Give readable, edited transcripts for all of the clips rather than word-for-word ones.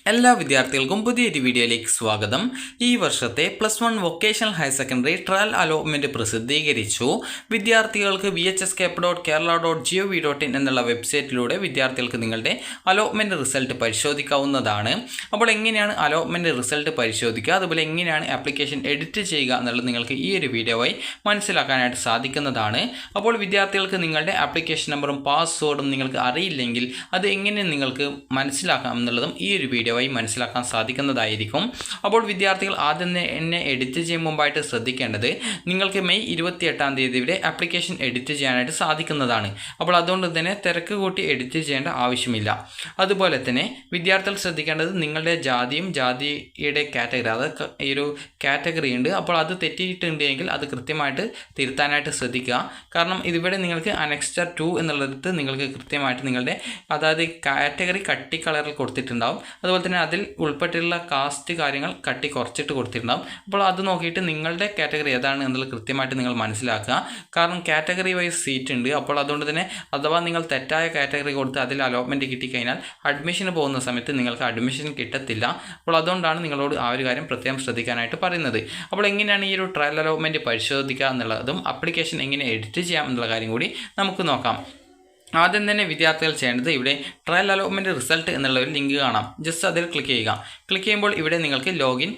എല്ലാ വിദ്യാർത്ഥികൾക്കും പുതിയൊരു വീഡിയോയിലേക്ക് സ്വാഗതം. ഈ വർഷത്തെ +1 vocational higher secondary trial allotment പ്രസിദ്ധീകരിച്ചു. വിദ്യാർത്ഥികൾക്ക് vhskep.kerala.gov.in എന്നുള്ള വെബ്സൈറ്റിലൂടെ വിദ്യാർത്ഥികൾക്ക് നിങ്ങളുടെ അലോട്ട്മെൻറ്റ് റിസൾട്ട് പരിശോധിക്കാവുന്നതാണ്. അപ്പോൾ എങ്ങനെയാണ് അലോട്ട്മെൻറ്റ് റിസൾട്ട് പരിശോധിക്കുക, അതുപോലെ എങ്ങനെയാണ് ആപ്ലിക്കേഷൻ എഡിറ്റ് ചെയ്യുക എന്നുള്ളത് നിങ്ങൾക്ക് ഈ ഒരു വീഡിയോ വഴി മനസ്സിലാക്കാനായിട്ട് സാധിക്കുന്നതാണ്. അപ്പോൾ വിദ്യാർത്ഥികൾക്ക് നിങ്ങളുടെ ആപ്ലിക്കേഷൻ നമ്പറും പാസ്വേഡും നിങ്ങൾക്ക് അറിയില്ലെങ്കിൽ അത് എങ്ങനെ നിങ്ങൾക്ക് മനസ്സിലാക്കാം എന്നുള്ളതും ഈ ഒരു വീഡിയോ വഴി മനസ്സിലാക്കാൻ സാധിക്കുന്നതായിരിക്കും. അപ്പോൾ വിദ്യാർത്ഥികൾ ആദ്യം തന്നെ എഡിറ്റ് ചെയ്യും മുമ്പായിട്ട് ശ്രദ്ധിക്കേണ്ടത്, നിങ്ങൾക്ക് മെയ് 28-ാം തീയതി ആപ്ലിക്കേഷൻ എഡിറ്റ് ചെയ്യാനായിട്ട് സാധിക്കുന്നതാണ്. അപ്പോൾ അതുകൊണ്ട് തന്നെ തിരക്ക് കൂട്ടി എഡിറ്റ് ചെയ്യേണ്ട ആവശ്യമില്ല. അതുപോലെ തന്നെ വിദ്യാർത്ഥികൾ ശ്രദ്ധിക്കേണ്ടത്, നിങ്ങളുടെ ജാതിയും ജാതിയുടെ കാറ്റഗറി, അതായത് ഈ ഒരു കാറ്റഗറി ഉണ്ട്, അപ്പോൾ അത് തെറ്റിയിട്ടുണ്ടെങ്കിൽ അത് കൃത്യമായിട്ട് തിരുത്താനായിട്ട് ശ്രദ്ധിക്കുക. കാരണം ഇതിവിടെ നിങ്ങൾക്ക് അനെക്സ്റ്റർ 2 എന്നുള്ളത് നിങ്ങൾക്ക് കൃത്യമായിട്ട് നിങ്ങളുടെ അതായത് കാറ്റഗറി കട്ടി കളറിൽ കൊടുത്തിട്ടുണ്ടാവും. അതുപോലെ തന്നെ അതിൽ ഉൾപ്പെട്ടിട്ടുള്ള കാസ്റ്റ് കാര്യങ്ങൾ കട്ടി കുറച്ചിട്ട് കൊടുത്തിട്ടുണ്ടാവും. അപ്പോൾ അത് നോക്കിയിട്ട് നിങ്ങളുടെ കാറ്റഗറി ഏതാണ് എന്നുള്ളത് കൃത്യമായിട്ട് നിങ്ങൾ മനസ്സിലാക്കുക. കാരണം കാറ്റഗറി വൈസ് സീറ്റ് ഉണ്ട്. അപ്പോൾ അതുകൊണ്ട് തന്നെ അഥവാ നിങ്ങൾ തെറ്റായ കാറ്റഗറി കൊടുത്ത് അതിൽ അലോട്ട്മെൻറ്റ് കിട്ടിക്കഴിഞ്ഞാൽ അഡ്മിഷന് പോകുന്ന സമയത്ത് നിങ്ങൾക്ക് അഡ്മിഷൻ കിട്ടത്തില്ല. അപ്പോൾ അതുകൊണ്ടാണ് നിങ്ങളോട് ആ ഒരു കാര്യം പ്രത്യേകം ശ്രദ്ധിക്കാനായിട്ട് പറയുന്നത്. അപ്പോൾ എങ്ങനെയാണ് ഈ ഒരു ട്രയൽ അലോട്ട്മെൻറ്റ് പരിശോധിക്കുക എന്നുള്ളതും ആപ്ലിക്കേഷൻ എങ്ങനെ എഡിറ്റ് ചെയ്യാം എന്നുള്ള കാര്യം കൂടി നമുക്ക് നോക്കാം. ആദ്യം തന്നെ വിദ്യാർത്ഥികൾ ചെയ്യേണ്ടത്, ഇവിടെ ട്രയൽ അലോട്ട്മെൻറ്റ് റിസൾട്ട് എന്നുള്ള ഒരു ലിങ്ക് കാണാം. ജസ്റ്റ് അതിൽ ക്ലിക്ക് ചെയ്യുക. ക്ലിക്ക് ചെയ്യുമ്പോൾ ഇവിടെ നിങ്ങൾക്ക് ലോഗിൻ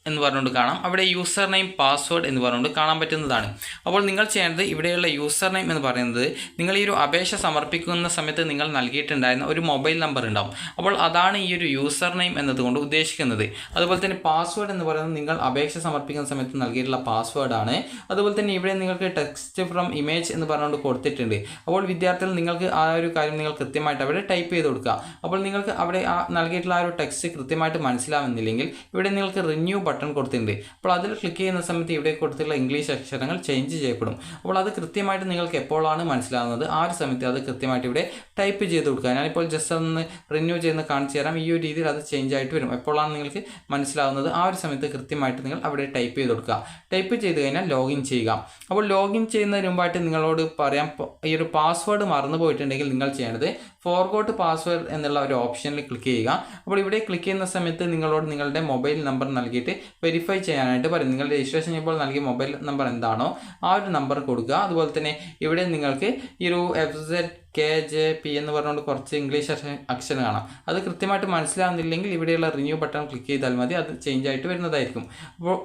എന്ന് പറഞ്ഞുകൊണ്ട് കാണാം. അവിടെ യൂസർ നെയിം പാസ്വേഡ് എന്ന് പറഞ്ഞുകൊണ്ട് കാണാൻ പറ്റുന്നതാണ്. അപ്പോൾ നിങ്ങൾ ചെയ്യേണ്ടത്, ഇവിടെയുള്ള യൂസർ നെയിം എന്ന് പറയുന്നത് നിങ്ങൾ ഈ ഒരു അപേക്ഷ സമർപ്പിക്കുന്ന സമയത്ത് നിങ്ങൾ നൽകിയിട്ടുണ്ടായിരുന്ന ഒരു മൊബൈൽ നമ്പർ ഉണ്ടാവും. അപ്പോൾ അതാണ് ഈ ഒരു യൂസർ നെയിം എന്നതുകൊണ്ട് ഉദ്ദേശിക്കുന്നത്. അതുപോലെ തന്നെ പാസ്വേഡ് എന്ന് പറയുന്നത് നിങ്ങൾ അപേക്ഷ സമർപ്പിക്കുന്ന സമയത്ത് നൽകിയിട്ടുള്ള പാസ്വേഡാണ്. അതുപോലെ തന്നെ ഇവിടെ നിങ്ങൾക്ക് ടെക്സ്റ്റ് ഫ്രം ഇമേജ് എന്ന് പറഞ്ഞുകൊണ്ട് കൊടുത്തിട്ടുണ്ട്. അപ്പോൾ വിദ്യാർത്ഥികൾ നിങ്ങൾക്ക് ആ ഒരു കാര്യം നിങ്ങൾ കൃത്യമായിട്ട് അവിടെ ടൈപ്പ് ചെയ്ത് കൊടുക്കുക. അപ്പോൾ നിങ്ങൾക്ക് അവിടെ നൽകിയിട്ടുള്ള ആ ഒരു ടെക്സ്റ്റ് കൃത്യമായിട്ട് മനസ്സിലാവുന്നില്ലെങ്കിൽ ഇവിടെ നിങ്ങൾക്ക് റിന്യൂ ബട്ടൺ കൊടുത്തിട്ടുണ്ട്. അപ്പോൾ അതിൽ ക്ലിക്ക് ചെയ്യുന്ന സമയത്ത് ഇവിടെ കൊടുത്തിട്ടുള്ള ഇംഗ്ലീഷ് അക്ഷരങ്ങൾ ചേഞ്ച് ചെയ്യപ്പെടും. അപ്പോൾ അത് കൃത്യമായിട്ട് നിങ്ങൾക്ക് എപ്പോഴാണ് മനസ്സിലാകുന്നത് ആ ഒരു സമയത്ത് അത് കൃത്യമായിട്ട് ഇവിടെ ടൈപ്പ് ചെയ്ത് കൊടുക്കുക. ഞാനിപ്പോൾ ജസ്റ്റ് ഒന്ന് റിന്യൂ ചെയ്യുന്ന കാണിച്ചു തരാം. ഈ ഒരു രീതിയിൽ അത് ചേഞ്ച് ആയിട്ട് വരും. എപ്പോഴാണ് നിങ്ങൾക്ക് മനസ്സിലാകുന്നത് ആ ഒരു സമയത്ത് കൃത്യമായിട്ട് നിങ്ങൾ അവിടെ ടൈപ്പ് ചെയ്ത് കൊടുക്കുക. ടൈപ്പ് ചെയ്ത് കഴിഞ്ഞാൽ ലോഗിൻ ചെയ്യുക. അപ്പോൾ ലോഗിൻ ചെയ്യുന്നതിന് മുമ്പായിട്ട് നിങ്ങളോട് പറയാം, ഈ ഒരു പാസ്വേഡ് മറന്നു പോയിട്ടുണ്ടെങ്കിൽ നിങ്ങൾ ചെയ്യേണ്ടത് ഫോർഗോട്ട് പാസ്വേഡ് എന്നുള്ള ഒരു ഓപ്ഷനിൽ ക്ലിക്ക് ചെയ്യുക. അപ്പോൾ ഇവിടെ ക്ലിക്ക് ചെയ്യുന്ന സമയത്ത് നിങ്ങളോട് നിങ്ങളുടെ മൊബൈൽ നമ്പർ നൽകിയിട്ട് വെരിഫൈ ചെയ്യാനായിട്ട് പറയും. നിങ്ങൾ രജിസ്ട്രേഷൻ ചെയ്യുമ്പോൾ നൽകിയ മൊബൈൽ നമ്പർ എന്താണോ ആ ഒരു നമ്പർ കൊടുക്കുക. അതുപോലെ തന്നെ ഇവിടെ നിങ്ങൾക്ക് ഈ ഒരു FZKJP എന്ന് പറഞ്ഞുകൊണ്ട് കുറച്ച് ഇംഗ്ലീഷ് അക്ഷരം കാണാം. അത് കൃത്യമായിട്ട് മനസ്സിലാകുന്നില്ലെങ്കിൽ ഇവിടെയുള്ള റിന്യൂ ബട്ടൺ ക്ലിക്ക് ചെയ്താൽ മതി, അത് ചേഞ്ച് ആയിട്ട് വരുന്നതായിരിക്കും.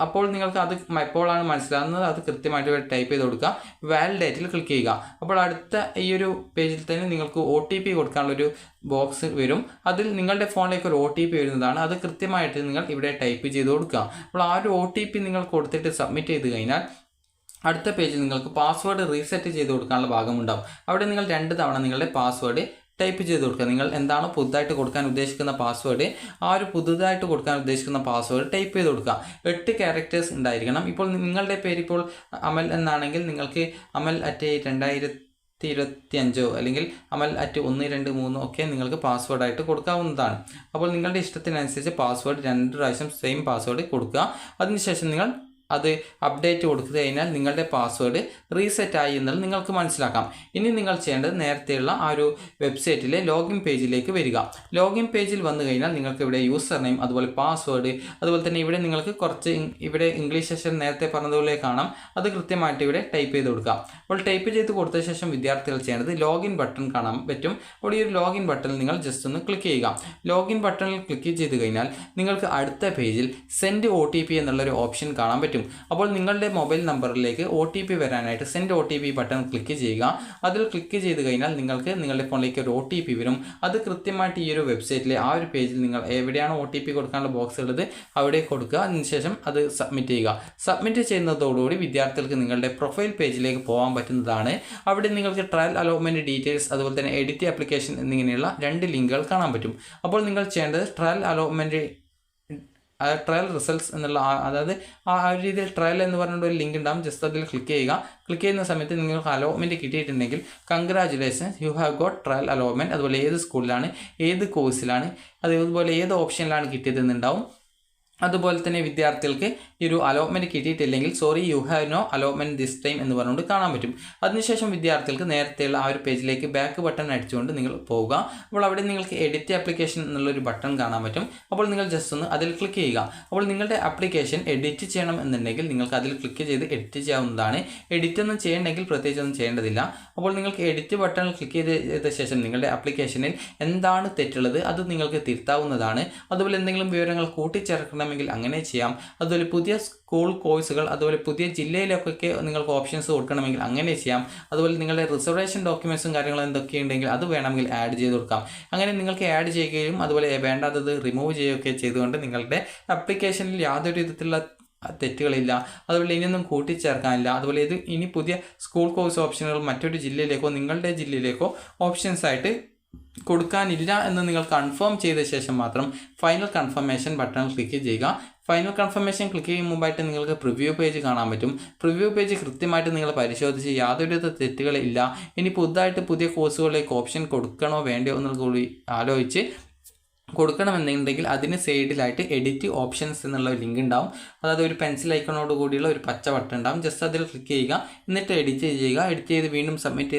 അപ്പോൾ നിങ്ങൾക്ക് അത് എപ്പോഴാണ് മനസ്സിലാകുന്നത് അത് കൃത്യമായിട്ട് ഇവിടെ ടൈപ്പ് ചെയ്ത് കൊടുക്കുക. വാലിഡേറ്റിൽ ക്ലിക്ക് ചെയ്യുക. അപ്പോൾ അടുത്ത ഈ ഒരു പേജിൽ തന്നെ നിങ്ങൾക്ക് OTP കൊടുക്കാനുള്ളൊരു ബോക്സ് വരും. അതിൽ നിങ്ങളുടെ ഫോണിലേക്ക് ഒരു OTP വരുന്നതാണ്. അത് കൃത്യമായിട്ട് നിങ്ങൾ ഇവിടെ ടൈപ്പ് ചെയ്ത് കൊടുക്കുക. അപ്പോൾ ആ ഒരു OTP നിങ്ങൾ കൊടുത്തിട്ട് സബ്മിറ്റ് ചെയ്ത് കഴിഞ്ഞാൽ അടുത്ത പേജിൽ നിങ്ങൾക്ക് പാസ്വേഡ് റീസെറ്റ് ചെയ്ത് കൊടുക്കാനുള്ള ഭാഗമുണ്ടാവും. അവിടെ നിങ്ങൾ 2 തവണ നിങ്ങളുടെ പാസ്വേഡ് ടൈപ്പ് ചെയ്ത് കൊടുക്കുക. നിങ്ങൾ എന്താണോ പുതുതായിട്ട് കൊടുക്കാൻ ഉദ്ദേശിക്കുന്ന പാസ്വേഡ്, ആ ഒരു പുതുതായിട്ട് കൊടുക്കാൻ ഉദ്ദേശിക്കുന്ന പാസ്വേഡ് ടൈപ്പ് ചെയ്ത് കൊടുക്കുക. 8 ക്യാരക്ടേഴ്സ് ഉണ്ടായിരിക്കണം. ഇപ്പോൾ നിങ്ങളുടെ പേര് ഇപ്പോൾ അമൽ എന്നാണെങ്കിൽ നിങ്ങൾക്ക് amal@2025 അല്ലെങ്കിൽ amal@123 ഒക്കെ നിങ്ങൾക്ക് പാസ്വേഡായിട്ട് കൊടുക്കാവുന്നതാണ്. അപ്പോൾ നിങ്ങളുടെ ഇഷ്ടത്തിനനുസരിച്ച് പാസ്വേഡ് 2 പ്രാവശ്യം സെയിം പാസ്വേഡ് കൊടുക്കുക. അതിനുശേഷം നിങ്ങൾ അത് അപ്ഡേറ്റ് കൊടുത്തു കഴിഞ്ഞാൽ നിങ്ങളുടെ പാസ്വേഡ് റീസെറ്റ് ആയി എന്നുള്ളത് നിങ്ങൾക്ക് മനസ്സിലാക്കാം. ഇനി നിങ്ങൾ ചെയ്യേണ്ടത് നേരത്തെയുള്ള ആ ഒരു വെബ്സൈറ്റിലെ ലോഗിൻ പേജിലേക്ക് വരിക. ലോഗിൻ പേജിൽ വന്നു കഴിഞ്ഞാൽ നിങ്ങൾക്ക് ഇവിടെ യൂസർ നെയിം, അതുപോലെ പാസ്വേഡ്, അതുപോലെ തന്നെ ഇവിടെ നിങ്ങൾക്ക് കുറച്ച് ഇവിടെ ഇംഗ്ലീഷ് സെഷൻ നേരത്തെ പറഞ്ഞതുപോലെ കാണാം. അത് കൃത്യമായിട്ട് ഇവിടെ ടൈപ്പ് ചെയ്ത് കൊടുക്കുക. അപ്പോൾ ടൈപ്പ് ചെയ്ത് കൊടുത്ത ശേഷം വിദ്യാർത്ഥികൾ ചെയ്യേണ്ടത് ലോഗിൻ ബട്ടൺ കാണാൻ പറ്റും. അപ്പോൾ ഈ ഒരു ലോഗിൻ ബട്ടണിൽ നിങ്ങൾ ജസ്റ്റ് ഒന്ന് ക്ലിക്ക് ചെയ്യുക. ലോഗിൻ ബട്ടണിൽ ക്ലിക്ക് ചെയ്ത് കഴിഞ്ഞാൽ നിങ്ങൾക്ക് അടുത്ത പേജിൽ സെൻഡ് OTP എന്നുള്ളൊരു ഓപ്ഷൻ കാണാൻ പറ്റും. അപ്പോൾ നിങ്ങളുടെ മൊബൈൽ നമ്പറിലേക്ക് OTP വരാനായിട്ട് സെൻഡ് OTP ബട്ടൺ ക്ലിക്ക് ചെയ്യുക. അതിൽ ക്ലിക്ക് ചെയ്ത് കഴിഞ്ഞാൽ നിങ്ങൾക്ക് നിങ്ങളുടെ ഫോണിലേക്ക് ഒരു OTP വരും. അത് കൃത്യമായിട്ട് ഈ ഒരു വെബ്സൈറ്റിലെ ആ ഒരു പേജിൽ നിങ്ങൾ എവിടെയാണ് OTP കൊടുക്കാനുള്ള ബോക്സ് ഉള്ളത് അവിടെ കൊടുക്കുക. അതിനുശേഷം അത് സബ്മിറ്റ് ചെയ്യുക. സബ്മിറ്റ് ചെയ്യുന്നതോടുകൂടി വിദ്യാർത്ഥികൾക്ക് നിങ്ങളുടെ പ്രൊഫൈൽ പേജിലേക്ക് പോകാൻ പറ്റുന്നതാണ്. അവിടെ നിങ്ങൾക്ക് ട്രയൽ അലോട്ട്മെൻറ്റ് ഡീറ്റെയിൽസ്, അതുപോലെ തന്നെ എഡിറ്റ് ആപ്ലിക്കേഷൻ എന്നിങ്ങനെയുള്ള 2 ലിങ്കുകൾ കാണാൻ പറ്റും. അപ്പോൾ നിങ്ങൾ ചെയ്യേണ്ടത് ട്രയൽ റിസൾട്ട്സ് എന്നുള്ള അതായത് ആ ഒരു രീതിയിൽ ട്രയൽ എന്ന് പറഞ്ഞുകൊണ്ട് ഒരു ലിങ്ക് ഉണ്ടാകും. ജസ്റ്റ് അതിൽ ക്ലിക്ക് ചെയ്യുക. ക്ലിക്ക് ചെയ്യുന്ന സമയത്ത് നിങ്ങൾക്ക് അലോട്ട്മെൻറ്റ് കിട്ടിയിട്ടുണ്ടെങ്കിൽ congratulations, you have got trial allotment. അതുപോലെ ഏത് സ്കൂളിലാണ്, ഏത് കോഴ്സിലാണ്, അതുപോലെ ഏത് ഓപ്ഷനിലാണ് കിട്ടിയതെന്നുണ്ടാവും. അതുപോലെ തന്നെ വിദ്യാർത്ഥികൾക്ക് ഈ ഒരു അലോട്ട്മെൻറ്റ് കിട്ടിയിട്ടില്ലെങ്കിൽ sorry you have no allotment this time എന്ന് പറഞ്ഞുകൊണ്ട് കാണാൻ പറ്റും. അതിനുശേഷം വിദ്യാർത്ഥികൾക്ക് നേരത്തെയുള്ള ആ ഒരു പേജിലേക്ക് ബാക്ക് ബട്ടൺ അടിച്ചുകൊണ്ട് നിങ്ങൾ പോവുക. അപ്പോൾ അവിടെ നിങ്ങൾക്ക് എഡിറ്റ് ആപ്ലിക്കേഷൻ എന്നുള്ളൊരു ബട്ടൺ കാണാൻ പറ്റും. അപ്പോൾ നിങ്ങൾ ജസ്റ്റ് ഒന്ന് അതിൽ ക്ലിക്ക് ചെയ്യുക. അപ്പോൾ നിങ്ങളുടെ ആപ്ലിക്കേഷൻ എഡിറ്റ് ചെയ്യണം എന്നുണ്ടെങ്കിൽ നിങ്ങൾക്ക് അതിൽ ക്ലിക്ക് ചെയ്ത് എഡിറ്റ് ചെയ്യാവുന്നതാണ്. എഡിറ്റ് ഒന്നും ചെയ്യണമെങ്കിൽ പ്രത്യേകിച്ച് ഒന്നും ചെയ്യേണ്ടതില്ല. അപ്പോൾ നിങ്ങൾക്ക് എഡിറ്റ് ബട്ടണിൽ ക്ലിക്ക് ചെയ്ത ശേഷം നിങ്ങളുടെ ആപ്ലിക്കേഷനിൽ എന്താണ് തെറ്റുള്ളത് അത് നിങ്ങൾക്ക് തിരുത്താവുന്നതാണ്. അതുപോലെ എന്തെങ്കിലും വിവരങ്ങൾ കൂട്ടിച്ചേർക്കണമെങ്കിൽ അങ്ങനെ ചെയ്യാം. അതുപോലെ പുതിയ സ്കൂൾ കോഴ്സുകൾ അതുപോലെ പുതിയ ജില്ലയിലേക്കൊക്കെ നിങ്ങൾക്ക് ഓപ്ഷൻസ് കൊടുക്കണമെങ്കിൽ അങ്ങനെ ചെയ്യാം. അതുപോലെ നിങ്ങളുടെ റിസർവേഷൻ ഡോക്യുമെൻറ്റ്സും കാര്യങ്ങളും എന്തൊക്കെയുണ്ടെങ്കിൽ അത് വേണമെങ്കിൽ ആഡ് ചെയ്ത് കൊടുക്കാം. അങ്ങനെ നിങ്ങൾക്ക് ആഡ് ചെയ്യുകയും അതുപോലെ വേണ്ടാത്തത് റിമൂവ് ചെയ്യുകയൊക്കെ ചെയ്തുകൊണ്ട് നിങ്ങളുടെ ആപ്ലിക്കേഷനിൽ യാതൊരു വിധത്തിലുള്ള തെറ്റുകളില്ല. അതുപോലെ ഇനിയൊന്നും കൂട്ടിച്ചേർക്കാനില്ല. അതുപോലെ ഇത് ഇനി പുതിയ സ്കൂൾ കോഴ്സ് ഓപ്ഷനുകൾ മറ്റൊരു ജില്ലയിലേക്കോ നിങ്ങളുടെ ജില്ലയിലേക്കോ ഓപ്ഷൻസ് ആയിട്ട് കൊടുക്കാനില്ല എന്ന് നിങ്ങൾ കൺഫേം ചെയ്ത ശേഷം മാത്രം ഫൈനൽ കൺഫർമേഷൻ ബട്ടൺ ക്ലിക്ക് ചെയ്യുക. ഫൈനൽ കൺഫർമേഷൻ ക്ലിക്ക് ചെയ്യും മുമ്പായിട്ട് നിങ്ങൾക്ക് പ്രിവ്യൂ പേജ് കാണാൻ പറ്റും. പ്രിവ്യൂ പേജ് കൃത്യമായിട്ട് നിങ്ങൾ പരിശോധിച്ച് യാതൊരുവിധ തെറ്റുകളില്ല. ഇനി പുതിയ കോഴ്സുകളിലേക്ക് ഓപ്ഷൻ കൊടുക്കണോ വേണ്ടയോ എന്നുള്ളത് കൂടി ആലോചിച്ച് കൊടുക്കണമെന്നുണ്ടെങ്കിൽ അതിന് സൈഡിലായിട്ട് എഡിറ്റ് ഓപ്ഷൻസ് എന്നുള്ള ലിങ്ക് ഉണ്ടാവും. അതായത് ഒരു പെൻസിൽ ഐക്കണോട് കൂടിയുള്ള ഒരു പച്ച ബട്ടൺ ഉണ്ടാവും. ജസ്റ്റ് അതിൽ ക്ലിക്ക് ചെയ്യുക. എന്നിട്ട് എഡിറ്റ് ചെയ്യുക. എഡിറ്റ് ചെയ്ത് വീണ്ടും സബ്മിറ്റ്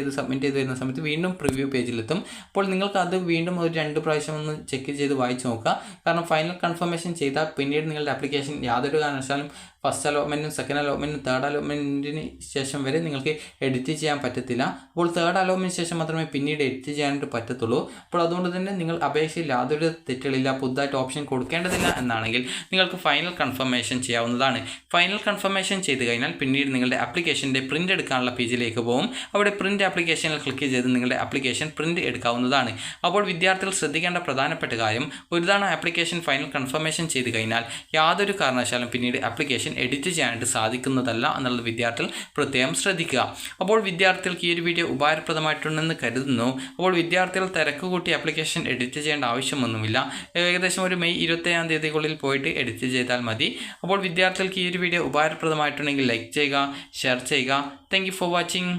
ചെയ്ത് വരുന്ന സമയത്ത് വീണ്ടും പ്രിവ്യൂ പേജിലെത്തും. അപ്പോൾ നിങ്ങൾക്ക് അത് വീണ്ടും ഒരു 2 പ്രാവശ്യം ഒന്ന് ചെക്ക് ചെയ്ത് വായിച്ച് നോക്കുക. കാരണം ഫൈനൽ കൺഫർമേഷൻ ചെയ്താൽ പിന്നീട് നിങ്ങളുടെ ആപ്ലിക്കേഷൻ യാതൊരു കാരണവശാലും ഫസ്റ്റ് അലോട്ട്മെൻറ്റും സെക്കൻഡ് അലോട്ട്മെൻറ്റും തേർഡ് അലോട്ട്മെൻറ്റിന് ശേഷം വരെ നിങ്ങൾക്ക് എഡിറ്റ് ചെയ്യാൻ പറ്റത്തില്ല. അപ്പോൾ തേർഡ് അലോട്ട്മെൻറ്റിന് ശേഷം മാത്രമേ പിന്നീട് എഡിറ്റ് ചെയ്യാനായിട്ട് പറ്റത്തുള്ളൂ. അപ്പോൾ അതുകൊണ്ട് തന്നെ നിങ്ങൾ അപേക്ഷയിൽ യാതൊരു തെറ്റുകളില്ല, പുതുതായിട്ട് ഓപ്ഷൻ കൊടുക്കേണ്ടതില്ല എന്നാണെങ്കിൽ നിങ്ങൾക്ക് ഫൈനൽ കൺഫർമേഷൻ ചെയ്യാവുന്നതാണ്. ഫൈനൽ കൺഫർമേഷൻ ചെയ്ത് കഴിഞ്ഞാൽ പിന്നീട് നിങ്ങളുടെ ആപ്ലിക്കേഷൻ്റെ പ്രിൻ്റ് എടുക്കാനുള്ള പേജിലേക്ക് പോകും. അവിടെ പ്രിൻ്റ് ആപ്ലിക്കേഷനിൽ ക്ലിക്ക് ചെയ്ത് നിങ്ങളുടെ ആപ്ലിക്കേഷൻ പ്രിൻ്റ് എടുക്കാവുന്നതാണ്. അപ്പോൾ വിദ്യാർത്ഥികൾ ശ്രദ്ധിക്കേണ്ട പ്രധാനപ്പെട്ട കാര്യം, ഒരു തവണ ആപ്ലിക്കേഷൻ ഫൈനൽ കൺഫർമേഷൻ ചെയ്ത് കഴിഞ്ഞാൽ യാതൊരു കാരണവശാലും പിന്നീട് ആപ്ലിക്കേഷൻ എഡിറ്റ് ചെയ്യാനായിട്ട് സാധിക്കുന്നതല്ല എന്നുള്ളത് വിദ്യാർത്ഥികൾ പ്രത്യേകം ശ്രദ്ധിക്കുക. അപ്പോൾ വിദ്യാർത്ഥികൾക്ക് ഈ ഒരു വീഡിയോ ഉപകാരപ്രദമായിട്ടുണ്ടെന്ന് കരുതുന്നു. അപ്പോൾ വിദ്യാർത്ഥികൾ തിരക്ക് കൂട്ടി ആപ്ലിക്കേഷൻ എഡിറ്റ് ചെയ്യേണ്ട ആവശ്യമൊന്നുമില്ല. ഏകദേശം ഒരു മെയ് 21-ാം തീയതിക്കുള്ളിൽ പോയിട്ട് എഡിറ്റ് ചെയ്താൽ മതി. അപ്പോൾ വിദ്യാർത്ഥികൾക്ക് ഈ ഒരു വീഡിയോ ഉപകാരപ്രദമായിട്ടുണ്ടെങ്കിൽ ലൈക്ക് ചെയ്യുക, ഷെയർ ചെയ്യുക. Thank you for watching.